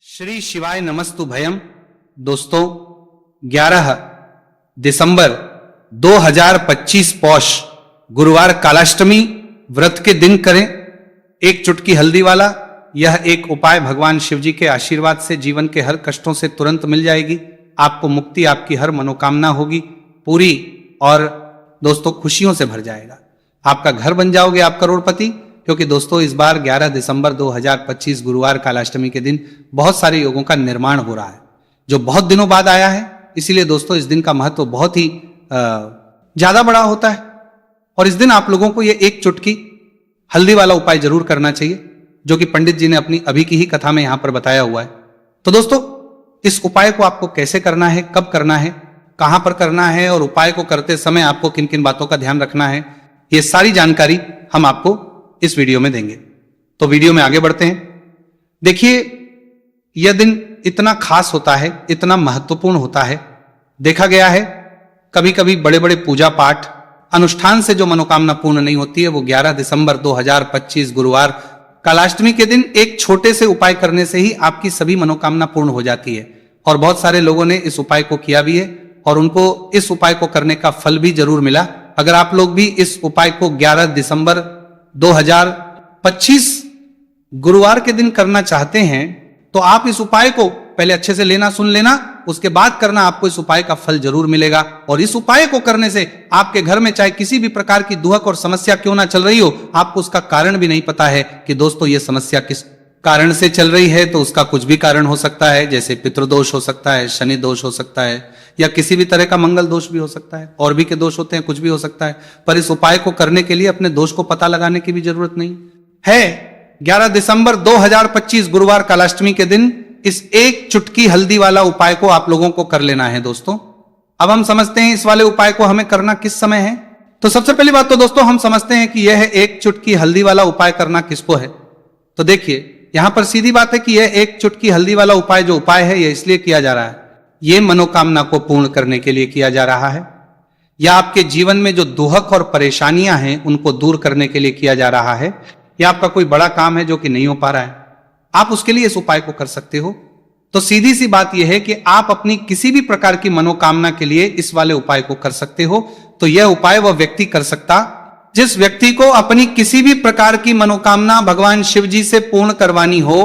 श्री शिवाय नमस्तु भयम। दोस्तों 11 दिसंबर 2025 पौष गुरुवार कालाष्टमी व्रत के दिन करें एक चुटकी हल्दी वाला यह एक उपाय भगवान शिव जी के आशीर्वाद से जीवन के हर कष्टों से तुरंत मिल जाएगी। आपको मुक्ति, आपकी हर मनोकामना होगी पूरी और दोस्तों खुशियों से भर जाएगा। आपका घर बन जाओगे आप करोड़पति। क्योंकि दोस्तों इस बार 11 दिसंबर 2025 गुरुवार कालाष्टमी के दिन बहुत सारे योगों का निर्माण हो रहा है जो बहुत दिनों बाद आया है। इसीलिए दोस्तों इस दिन का महत्व बहुत ही ज्यादा बड़ा होता है और इस दिन आप लोगों को ये एक चुटकी हल्दी वाला उपाय जरूर करना चाहिए जो कि पंडित जी ने अपनी अभी की ही कथा में यहां पर बताया हुआ है। तो दोस्तों इस उपाय को आपको कैसे करना है, कब करना है, कहां पर करना है और उपाय को करते समय आपको किन किन बातों का ध्यान रखना है, ये सारी जानकारी हम आपको इस वीडियो में देंगे। तो वीडियो में आगे बढ़ते हैं। देखिए यह दिन इतना खास होता है, इतना महत्वपूर्ण होता है। देखा गया है कभी कभी बड़े बड़े पूजा पाठ अनुष्ठान से जो मनोकामना पूर्ण नहीं होती है वो 11 दिसंबर 2025 गुरुवार कालाष्टमी के दिन एक छोटे से उपाय करने से ही आपकी सभी मनोकामना पूर्ण हो जाती है। और बहुत सारे लोगों ने इस उपाय को किया भी है और उनको इस उपाय को करने का फल भी जरूर मिला। अगर आप लोग भी इस उपाय को 11 दिसंबर 2025 गुरुवार के दिन करना चाहते हैं तो आप इस उपाय को पहले अच्छे से लेना, सुन लेना, उसके बाद करना। आपको इस उपाय का फल जरूर मिलेगा। और इस उपाय को करने से आपके घर में चाहे किसी भी प्रकार की दुहक और समस्या क्यों ना चल रही हो, आपको उसका कारण भी नहीं पता है कि दोस्तों ये समस्या किस कारण से चल रही है। तो उसका कुछ भी कारण हो सकता है, जैसे पितृदोष हो सकता है, शनि दोष हो सकता है या किसी भी तरह का मंगल दोष भी हो सकता है, और भी के दोष होते हैं, कुछ भी हो सकता है। पर इस उपाय को करने के लिए अपने दोष को पता लगाने की भी जरूरत नहीं है। 11 दिसंबर 2025 गुरुवार कालाष्टमी के दिन इस एक चुटकी हल्दी वाला उपाय को आप लोगों को कर लेना है। दोस्तों अब हम समझते हैं इस वाले उपाय को हमें करना किस समय है। तो सबसे पहली बात तो दोस्तों हम समझते हैं कि यह एक चुटकी हल्दी वाला उपाय करना किसको है। तो देखिए यहां पर सीधी बात है कि यह एक चुटकी हल्दी वाला उपाय जो उपाय है यह इसलिए किया जा रहा है, यह मनोकामना को पूर्ण करने के लिए किया जा रहा है, या आपके जीवन में जो दुहक और परेशानियां हैं उनको दूर करने के लिए किया जा रहा है, या आपका कोई बड़ा काम है जो कि नहीं हो पा रहा है, आप उसके लिए इस उपाय को कर सकते हो। तो सीधी सी बात यह है कि आप अपनी किसी भी प्रकार की मनोकामना के लिए इस वाले उपाय को कर सकते हो। तो यह उपाय वह व्यक्ति कर सकता जिस व्यक्ति को अपनी किसी भी प्रकार की मनोकामना भगवान शिव जी से पूर्ण करवानी हो।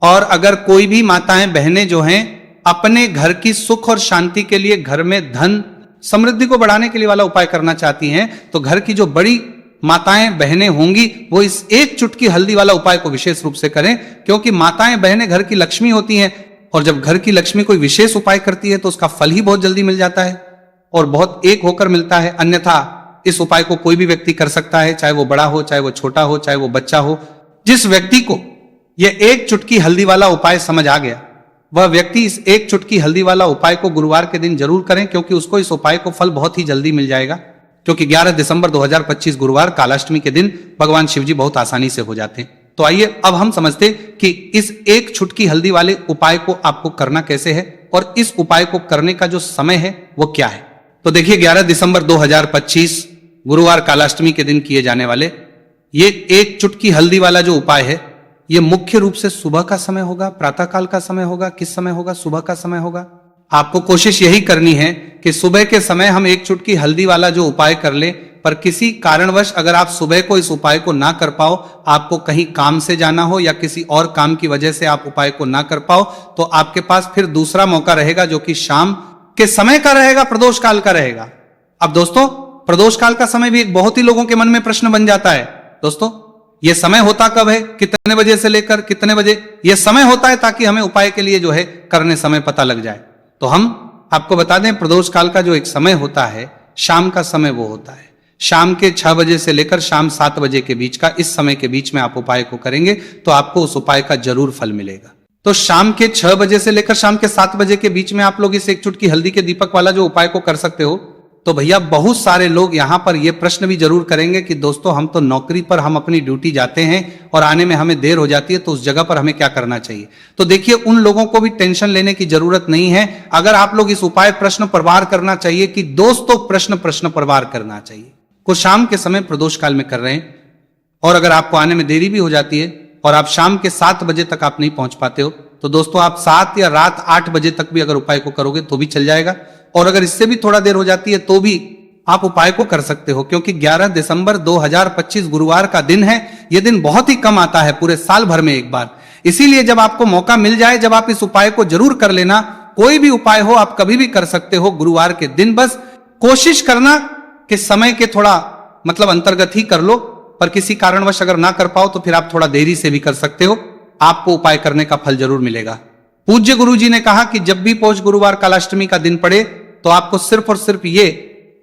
और अगर कोई भी माताएं बहनें जो हैं अपने घर की सुख और शांति के लिए, घर में धन समृद्धि को बढ़ाने के लिए वाला उपाय करना चाहती हैं, तो घर की जो बड़ी माताएं बहनें होंगी वो इस एक चुटकी हल्दी वाला उपाय को विशेष रूप से करें। क्योंकि माताएं बहनें घर की लक्ष्मी होती हैं और जब घर की लक्ष्मी कोई विशेष उपाय करती है तो उसका फल ही बहुत जल्दी मिल जाता है और बहुत एक होकर मिलता है। अन्यथा इस उपाय को कोई भी व्यक्ति कर सकता है, चाहे वो बड़ा हो, चाहे वो छोटा हो, चाहे वो बच्चा हो। जिस व्यक्ति को यह एक चुटकी हल्दी वाला उपाय समझ आ गया वह व्यक्ति इस एक चुटकी हल्दी वाला उपाय को गुरुवार के दिन जरूर करें, क्योंकि उसको इस उपाय को फल बहुत ही जल्दी मिल जाएगा। क्योंकि 11 दिसंबर 2025 गुरुवार कालाष्टमी के दिन भगवान शिव जी बहुत आसानी से हो जाते हैं। तो आइए अब हम समझते कि इस एक चुटकी हल्दी वाले उपाय को आपको करना कैसे है और इस उपाय को करने का जो समय है वो क्या है। तो देखिए 11 दिसंबर 2025 गुरुवार कालाष्टमी के दिन किए जाने वाले ये एक चुटकी हल्दी वाला जो उपाय है ये मुख्य रूप से सुबह का समय होगा, प्रातः काल का समय होगा। किस समय होगा? सुबह का समय होगा। आपको कोशिश यही करनी है कि सुबह के समय हम एक चुटकी हल्दी वाला जो उपाय कर ले। पर किसी कारणवश अगर आप सुबह को इस उपाय को ना कर पाओ, आपको कहीं काम से जाना हो या किसी और काम की वजह से आप उपाय को ना कर पाओ, तो आपके पास फिर दूसरा मौका रहेगा जो कि शाम के समय का रहेगा, प्रदोष काल का रहेगा। अब दोस्तों प्रदोष काल का समय भी एक बहुत ही लोगों के मन में प्रश्न बन जाता है। दोस्तों यह समय होता कब है, कितने बजे से लेकर कितने बजे यह समय होता है, ताकि हमें उपाय के लिए जो है करने समय पता लग जाए। तो हम आपको बता दें प्रदोष काल का जो एक समय होता है शाम का समय वो होता है शाम के 6 बजे से लेकर शाम 7 बजे के बीच का। इस समय के बीच में आप उपाय को करेंगे तो आपको उस उपाय का जरूर फल मिलेगा। तो शाम के 6 बजे से लेकर शाम के 7 बजे के बीच में आप लोग इस एक चुटकी हल्दी के दीपक वाला जो उपाय को कर सकते हो। तो भैया बहुत सारे लोग यहां पर यह प्रश्न भी जरूर करेंगे कि दोस्तों हम तो नौकरी पर, हम अपनी ड्यूटी जाते हैं और आने में हमें देर हो जाती है, तो उस जगह पर हमें क्या करना चाहिए। तो देखिए उन लोगों को भी टेंशन लेने की जरूरत नहीं है। अगर आप लोग इस उपाय प्रश्न पर वार करना चाहिए कि दोस्तों प्रश्न पर वार करना चाहिए, को शाम के समय प्रदोष काल में कर रहे हैं और अगर आपको आने में देरी भी हो जाती है और आप शाम के 7 बजे तक आप नहीं पहुंच पाते हो, तो दोस्तों आप 7 या रात 8 बजे तक भी अगर उपाय को करोगे तो भी चल जाएगा। और अगर इससे भी थोड़ा देर हो जाती है तो भी आप उपाय को कर सकते हो, क्योंकि 11 दिसंबर 2025 गुरुवार का दिन है। यह दिन बहुत ही कम आता है पूरे साल भर में एक बार। इसीलिए जब आपको मौका मिल जाए, जब आप इस उपाय को जरूर कर लेना। कोई भी उपाय हो आप कभी भी कर सकते हो गुरुवार के दिन। बस कोशिश करना कि समय के थोड़ा अंतर्गत ही कर लो, पर किसी कारणवश अगर ना कर पाओ तो फिर आप थोड़ा देरी से भी कर सकते हो, आपको उपाय करने का फल जरूर मिलेगा। पूज्य गुरुजी ने कहा कि जब भी पौष गुरुवार कालाष्टमी का दिन पड़े तो आपको सिर्फ और सिर्फ ये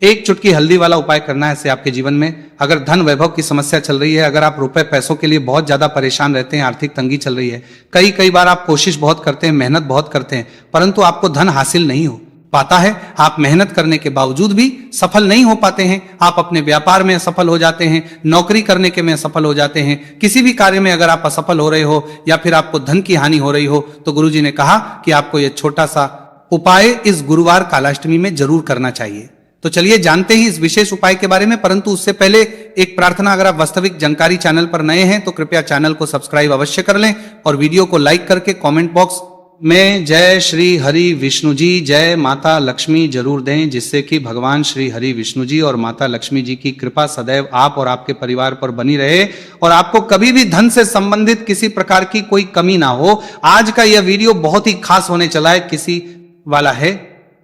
एक चुटकी हल्दी वाला उपाय करना है। ऐसे आपके जीवन में अगर धन वैभव की समस्या चल रही है, अगर आप रुपए पैसों के लिए बहुत ज्यादा परेशान रहते हैं, आर्थिक तंगी चल रही है, कई बार आप कोशिश बहुत करते हैं, मेहनत बहुत करते हैं, परंतु आपको धन हासिल नहीं हो पाता है, आप मेहनत करने के बावजूद भी सफल नहीं हो पाते हैं, आप अपने व्यापार में असफल हो जाते हैं, नौकरी करने के में असफल हो जाते हैं, किसी भी कार्य में अगर आप असफल हो रहे हो या फिर आपको धन की हानि हो रही हो, तो गुरुजी ने कहा कि आपको यह छोटा सा उपाय इस गुरुवार कालाष्टमी में जरूर करना चाहिए। तो चलिए जानते हैं इस विशेष उपाय के बारे में, परंतु उससे पहले एक प्रार्थना, अगर आप वास्तविक जानकारी चैनल पर नए हैं तो कृपया चैनल को सब्सक्राइब अवश्य कर लें और वीडियो को लाइक करके कमेंट बॉक्स में जय श्री हरि विष्णु जी, जय माता लक्ष्मी जरूर दें, जिससे कि भगवान श्री हरि विष्णु जी और माता लक्ष्मी जी की कृपा सदैव आप और आपके परिवार पर बनी रहे और आपको कभी भी धन से संबंधित किसी प्रकार की कोई कमी ना हो। आज का यह वीडियो बहुत ही खास होने चला है, किसी वाला है,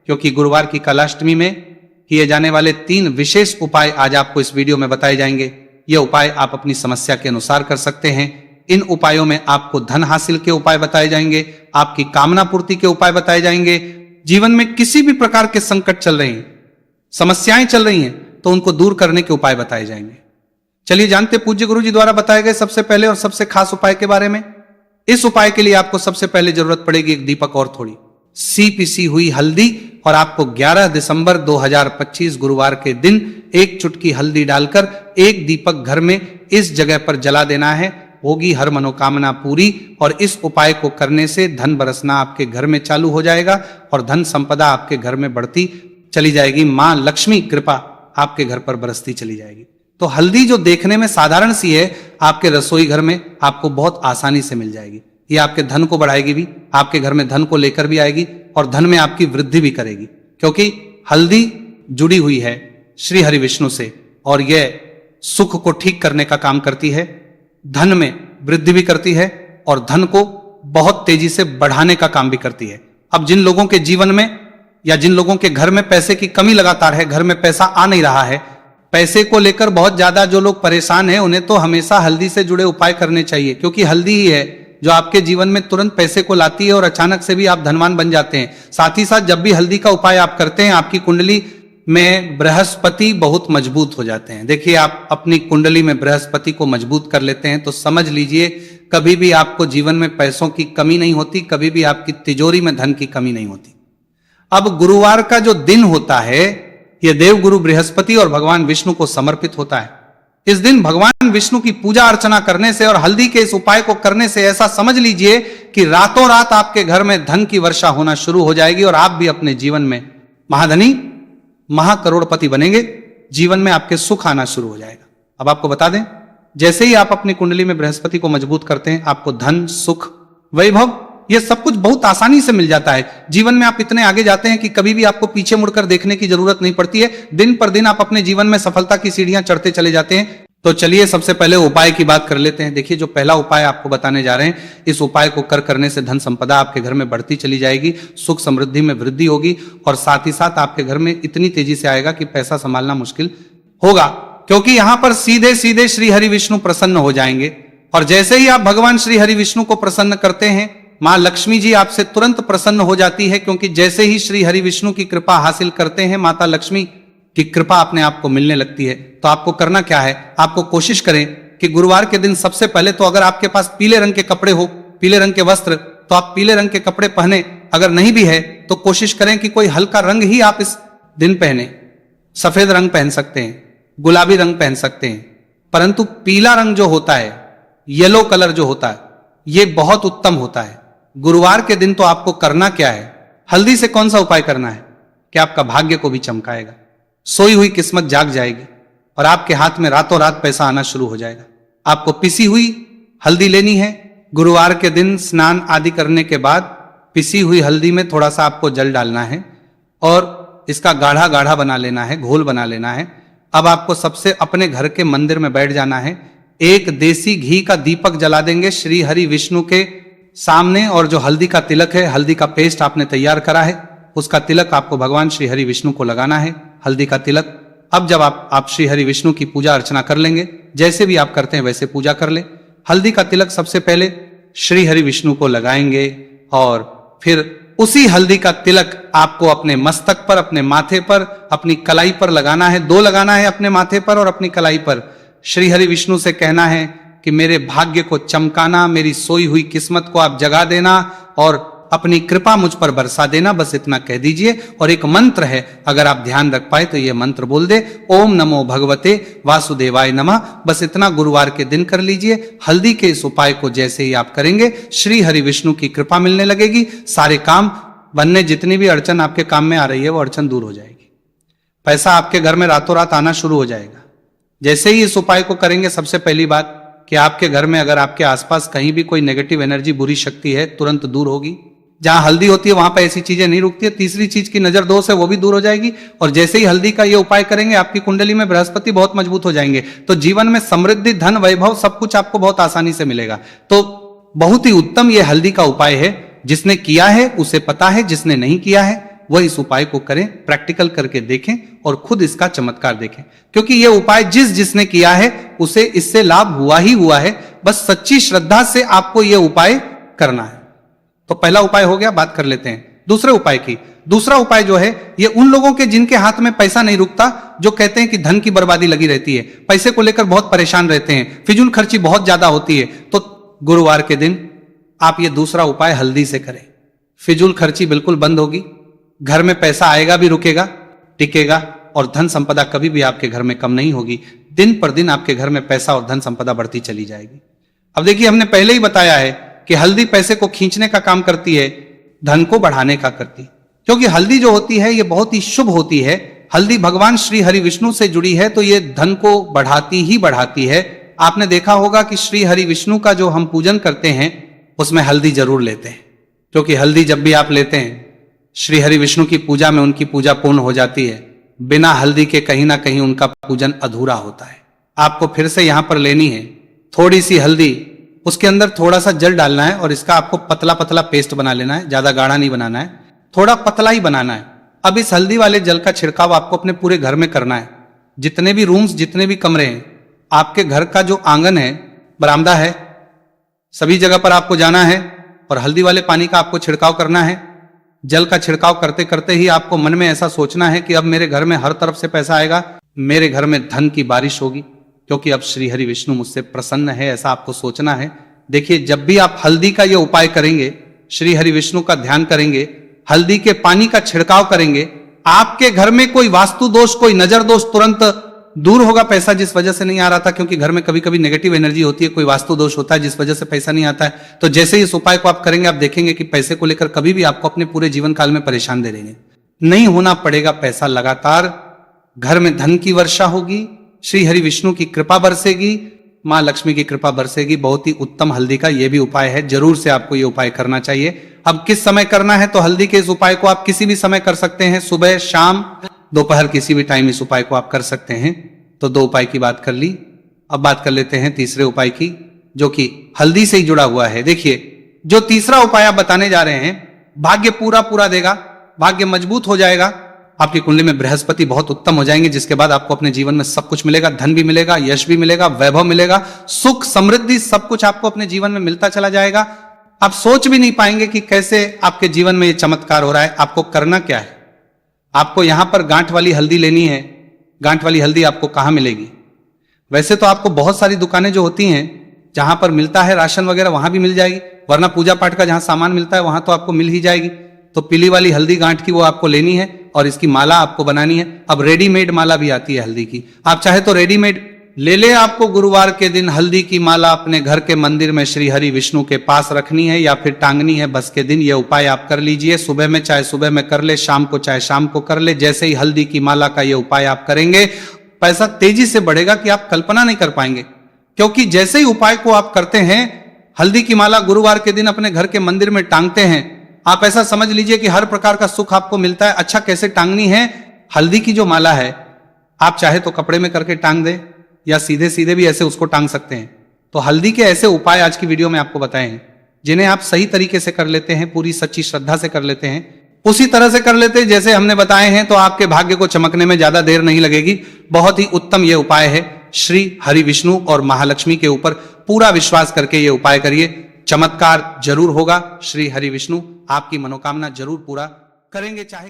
क्योंकि गुरुवार की कालाष्टमी में किए जाने वाले 3 विशेष उपाय आज आपको इस वीडियो में बताए जाएंगे। ये उपाय आप अपनी समस्या के अनुसार कर सकते हैं। इन उपायों में आपको धन हासिल के उपाय बताए जाएंगे, आपकी कामना पूर्ति के उपाय बताए जाएंगे। जीवन में किसी भी प्रकार के संकट चल रहे हैं, समस्याएं चल रही हैं, तो उनको दूर करने के उपाय बताए जाएंगे। चलिए जानते पूज्य गुरु जी द्वारा बताए गए सबसे पहले और सबसे खास उपाय के बारे में। इस उपाय के लिए आपको सबसे पहले जरूरत पड़ेगी एक दीपक और थोड़ी सी पिसी हुई हल्दी, और आपको 11 दिसंबर 2025 गुरुवार के दिन एक चुटकी हल्दी डालकर एक दीपक घर में इस जगह पर जला देना है। होगी हर मनोकामना पूरी, और इस उपाय को करने से धन बरसना आपके घर में चालू हो जाएगा और धन संपदा आपके घर में बढ़ती चली जाएगी। मां लक्ष्मी कृपा आपके घर पर बरसती चली जाएगी। तो हल्दी जो देखने में साधारण सी है, आपके रसोई घर में आपको बहुत आसानी से मिल जाएगी। ये आपके धन को बढ़ाएगी भी, आपके घर में धन को लेकर भी आएगी और धन में आपकी वृद्धि भी करेगी, क्योंकि हल्दी जुड़ी हुई है श्री हरि विष्णु से और यह सुख को ठीक करने का काम करती है, धन में वृद्धि भी करती है और धन को बहुत तेजी से बढ़ाने का काम भी करती है। अब जिन लोगों के जीवन में या जिन लोगों के घर में पैसे की कमी लगातार है, घर में पैसा आ नहीं रहा है, पैसे को लेकर बहुत ज्यादा जो लोग परेशान हैं, उन्हें तो हमेशा हल्दी से जुड़े उपाय करने चाहिए, क्योंकि हल्दी ही है जो आपके जीवन में तुरंत पैसे को लाती है और अचानक से भी आप धनवान बन जाते हैं। साथ ही साथ जब भी हल्दी का उपाय आप करते हैं, आपकी कुंडली में बृहस्पति बहुत मजबूत हो जाते हैं। देखिए, आप अपनी कुंडली में बृहस्पति को मजबूत कर लेते हैं तो समझ लीजिए कभी भी आपको जीवन में पैसों की कमी नहीं होती, कभी भी आपकी तिजोरी में धन की कमी नहीं होती। अब गुरुवार का जो दिन होता है, यह देवगुरु बृहस्पति और भगवान विष्णु को समर्पित होता है। इस दिन भगवान विष्णु की पूजा अर्चना करने से और हल्दी के इस उपाय को करने से ऐसा समझ लीजिए कि रातों रात आपके घर में धन की वर्षा होना शुरू हो जाएगी और आप भी अपने जीवन में महाधनी महाकरोड़पति बनेंगे। जीवन में आपके सुख आना शुरू हो जाएगा। अब आपको बता दें, जैसे ही आप अपनी कुंडली में बृहस्पति को मजबूत करते हैं, आपको धन, सुख, वैभव, यह सब कुछ बहुत आसानी से मिल जाता है। जीवन में आप इतने आगे जाते हैं कि कभी भी आपको पीछे मुड़कर देखने की जरूरत नहीं पड़ती है। दिन पर दिन आप अपने जीवन में सफलता की सीढ़ियां चढ़ते चले जाते हैं। तो चलिए सबसे पहले उपाय की बात कर लेते हैं। देखिए, जो पहला उपाय आपको बताने जा रहे हैं, इस उपाय को करने से धन संपदा आपके घर में बढ़ती चली जाएगी, सुख समृद्धि में वृद्धि होगी और साथ ही साथ आपके घर में इतनी तेजी से आएगा कि पैसा संभालना मुश्किल होगा, क्योंकि यहां पर सीधे सीधे श्री हरि विष्णु प्रसन्न हो जाएंगे। और जैसे ही आप भगवान श्री हरि विष्णु को प्रसन्न करते हैं, मां लक्ष्मी जी आपसे तुरंत प्रसन्न हो जाती है, क्योंकि जैसे ही श्री हरि विष्णु की कृपा हासिल करते हैं, माता लक्ष्मी की कृपा अपने आप को मिलने लगती है। तो आपको करना क्या है, आपको कोशिश करें कि गुरुवार के दिन सबसे पहले तो अगर आपके पास पीले रंग के कपड़े हो, पीले रंग के वस्त्र, तो आप पीले रंग के कपड़े पहने। अगर नहीं भी है तो कोशिश करें कि कोई हल्का रंग ही आप इस दिन पहने। सफेद रंग पहन सकते हैं, गुलाबी रंग पहन सकते हैं, परंतु पीला रंग जो होता है, येलो कलर जो होता है, यह बहुत उत्तम होता है। गुरुवार के दिन तो आपको करना क्या है, हल्दी से कौन सा उपाय करना है कि आपका भाग्य को भी चमकाएगा, सोई हुई किस्मत जाग जाएगी और आपके हाथ में रातों रात पैसा आना शुरू हो जाएगा। आपको पिसी हुई हल्दी लेनी है। गुरुवार के दिन स्नान आदि करने के बाद पिसी हुई हल्दी में थोड़ा सा आपको जल डालना है और इसका गाढ़ा गाढ़ा बना लेना है, घोल बना लेना है। अब आपको सबसे अपने घर के मंदिर में बैठ जाना है, एक देसी घी का दीपक जला देंगे श्री हरि विष्णु के सामने, और जो हल्दी का तिलक है, हल्दी का पेस्ट आपने तैयार करा है, उसका तिलक आपको भगवान श्री हरि विष्णु को लगाना है, हल्दी का तिलक। अब जब आप श्री हरि विष्णु की पूजा अर्चना कर लेंगे, जैसे भी आप करते हैं वैसे पूजा कर ले। हल्दी का तिलक सबसे पहले श्री हरि विष्णु को लगाएंगे और फिर उसी हल्दी का तिलक आपको अपने मस्तक पर, अपने माथे पर, अपनी कलाई पर लगाना है। 2 लगाना है, अपने माथे पर और अपनी कलाई पर। श्री हरि विष्णु से कहना है कि मेरे भाग्य को चमकाना, मेरी सोई हुई किस्मत को आप जगा देना और अपनी कृपा मुझ पर बरसा देना, बस इतना कह दीजिए। और एक मंत्र है, अगर आप ध्यान रख पाए तो यह मंत्र बोल दे, ओम नमो भगवते वासुदेवाय नमः। बस इतना गुरुवार के दिन कर लीजिए। हल्दी के इस उपाय को जैसे ही आप करेंगे, श्री हरि विष्णु की कृपा मिलने लगेगी, सारे काम बनने, जितनी भी अड़चन आपके काम में आ रही है वो अड़चन दूर हो जाएगी। पैसा आपके घर में रातों रात आना शुरू हो जाएगा। जैसे ही इस उपाय को करेंगे, सबसे पहली बात कि आपके घर में अगर आपके आसपास कहीं भी कोई नेगेटिव एनर्जी, बुरी शक्ति है, तुरंत दूर होगी। जहां हल्दी होती है वहां पर ऐसी चीजें नहीं रुकती है। तीसरी चीज की नजर दोष है, वो भी दूर हो जाएगी। और जैसे ही हल्दी का ये उपाय करेंगे, आपकी कुंडली में बृहस्पति बहुत मजबूत हो जाएंगे, तो जीवन में समृद्धि, धन, वैभव सब कुछ आपको बहुत आसानी से मिलेगा। तो बहुत ही उत्तम ये हल्दी का उपाय है। जिसने किया है उसे पता है, जिसने नहीं किया है वह इस उपाय को करें, प्रैक्टिकल करके देखें और खुद इसका चमत्कार देखें। क्योंकि यह उपाय जिसने किया है उसे इससे लाभ हुआ ही हुआ है। बस सच्ची श्रद्धा से आपको यह उपाय करना है। तो पहला उपाय हो गया, बात कर लेते हैं दूसरे उपाय की। दूसरा उपाय जो है, ये उन लोगों के जिनके हाथ में पैसा नहीं रुकता, जो कहते हैं कि धन की बर्बादी लगी रहती है, पैसे को लेकर बहुत परेशान रहते हैं, फिजूल खर्ची बहुत ज्यादा होती है, तो गुरुवार के दिन आप ये दूसरा उपाय हल्दी से करें। फिजूल खर्ची बिल्कुल बंद होगी, घर में पैसा आएगा भी, रुकेगा, टिकेगा, और धन संपदा कभी भी आपके घर में कम नहीं होगी। दिन पर दिन आपके घर में पैसा और धन संपदा बढ़ती चली जाएगी। अब देखिए, हमने पहले ही बताया है कि हल्दी पैसे को खींचने का काम करती है, धन को बढ़ाने का करती, क्योंकि हल्दी जो होती है ये बहुत ही शुभ होती है। हल्दी भगवान श्री हरि विष्णु से जुड़ी है, तो ये धन को बढ़ाती ही बढ़ाती है। आपने देखा होगा कि श्री हरि विष्णु का जो हम पूजन करते हैं उसमें हल्दी जरूर लेते हैं, क्योंकि हल्दी जब भी आप लेते हैं, श्री हरि विष्णु की पूजा में उनकी पूजा पूर्ण हो जाती है। बिना हल्दी के कहीं ना कहीं उनका पूजन अधूरा होता है। आपको फिर से यहां पर लेनी है थोड़ी सी हल्दी, उसके अंदर थोड़ा सा जल डालना है और इसका आपको पतला पतला पेस्ट बना लेना है। ज्यादा गाढ़ा नहीं बनाना है, थोड़ा पतला ही बनाना है। अब इस हल्दी वाले जल का छिड़काव आपको अपने पूरे घर में करना है। जितने भी रूम्स, जितने भी कमरे हैं, आपके घर का जो आंगन है, बरामदा है, सभी जगह पर आपको जाना है और हल्दी वाले पानी का आपको छिड़काव करना है। जल का छिड़काव करते करते ही आपको मन में ऐसा सोचना है कि अब मेरे घर में हर तरफ से पैसा आएगा, मेरे घर में धन की बारिश होगी, क्योंकि अब श्री हरि विष्णु मुझसे प्रसन्न है, ऐसा आपको सोचना है। देखिए, जब भी आप हल्दी का ये उपाय करेंगे, श्री हरि विष्णु का ध्यान करेंगे, हल्दी के पानी का छिड़काव करेंगे, आपके घर में कोई वास्तु दोष, कोई नजर दोष तुरंत दूर होगा। पैसा जिस वजह से नहीं आ रहा था, क्योंकि घर में कभी कभी नेगेटिव एनर्जी होती है, कोई वास्तु दोष होता है जिस वजह से पैसा नहीं आता है, तो जैसे ही इस उपाय को आप करेंगे, आप देखेंगे कि पैसे को लेकर कभी भी आपको अपने पूरे जीवन काल में परेशान दे देंगे, नहीं होना पड़ेगा पैसा। लगातार घर में धन की वर्षा होगी, श्री हरि विष्णु की कृपा बरसेगी, मां लक्ष्मी की कृपा बरसेगी। बहुत ही उत्तम हल्दी का यह भी उपाय है, जरूर से आपको यह उपाय करना चाहिए। अब किस समय करना है, तो हल्दी के इस उपाय को आप किसी भी समय कर सकते हैं, सुबह, शाम, दोपहर, किसी भी टाइम इस उपाय को आप कर सकते हैं। तो 2 उपाय की बात कर ली। अब बात कर लेते हैं तीसरे उपाय की, जो कि हल्दी से ही जुड़ा हुआ है। देखिए, जो तीसरा उपाय आप बताने जा रहे हैं, भाग्य पूरा पूरा देगा, भाग्य मजबूत हो जाएगा, आपकी कुंडली में बृहस्पति बहुत उत्तम हो जाएंगे, जिसके बाद आपको अपने जीवन में सब कुछ मिलेगा, धन भी मिलेगा, यश भी मिलेगा, वैभव मिलेगा, सुख, समृद्धि, सब कुछ आपको अपने जीवन में मिलता चला जाएगा। आप सोच भी नहीं पाएंगे कि कैसे आपके जीवन में ये चमत्कार हो रहा है। आपको करना क्या है, आपको यहां पर गांठ वाली हल्दी लेनी है। गांठ वाली हल्दी आपको कहां मिलेगी? वैसे तो आपको बहुत सारी दुकानें जो होती हैं, जहां पर मिलता है राशन वगैरह, वहां भी मिल जाएगी, वरना पूजा पाठ का जहां सामान मिलता है वहां तो आपको मिल ही जाएगी। तो पीली वाली हल्दी गांठ की वो आपको लेनी है और इसकी माला आपको बनानी है। अब रेडीमेड माला भी आती है हल्दी की, आप चाहे तो रेडीमेड ले ले। आपको गुरुवार के दिन हल्दी की माला अपने घर के मंदिर में श्री हरि विष्णु के पास रखनी है या फिर टांगनी है। बस के दिन यह उपाय आप कर लीजिए। सुबह में चाहे सुबह में कर ले, शाम को चाहे शाम को कर ले। जैसे ही हल्दी की माला का यह उपाय आप करेंगे, पैसा तेजी से बढ़ेगा कि आप कल्पना नहीं कर पाएंगे। क्योंकि जैसे ही उपाय को आप करते हैं, हल्दी की माला गुरुवार के दिन अपने घर के मंदिर में टांगते हैं, आप ऐसा समझ लीजिए कि हर प्रकार का सुख आपको मिलता है। अच्छा, कैसे टांगनी है? हल्दी की जो माला है, आप चाहे तो कपड़े में करके टांग दे या सीधे सीधे भी ऐसे उसको टांग सकते हैं। तो हल्दी के ऐसे उपाय आज की वीडियो में आपको बताए हैं, जिन्हें आप सही तरीके से कर लेते हैं, पूरी सच्ची श्रद्धा से कर लेते हैं, उसी तरह से कर लेते हैं जैसे हमने बताए हैं, तो आपके भाग्य को चमकने में ज्यादा देर नहीं लगेगी। बहुत ही उत्तम ये उपाय है। श्री हरि विष्णु और महालक्ष्मी के ऊपर पूरा विश्वास करके ये उपाय करिए, चमत्कार जरूर होगा। श्री हरि विष्णु आपकी मनोकामना जरूर पूरा करेंगे, चाहे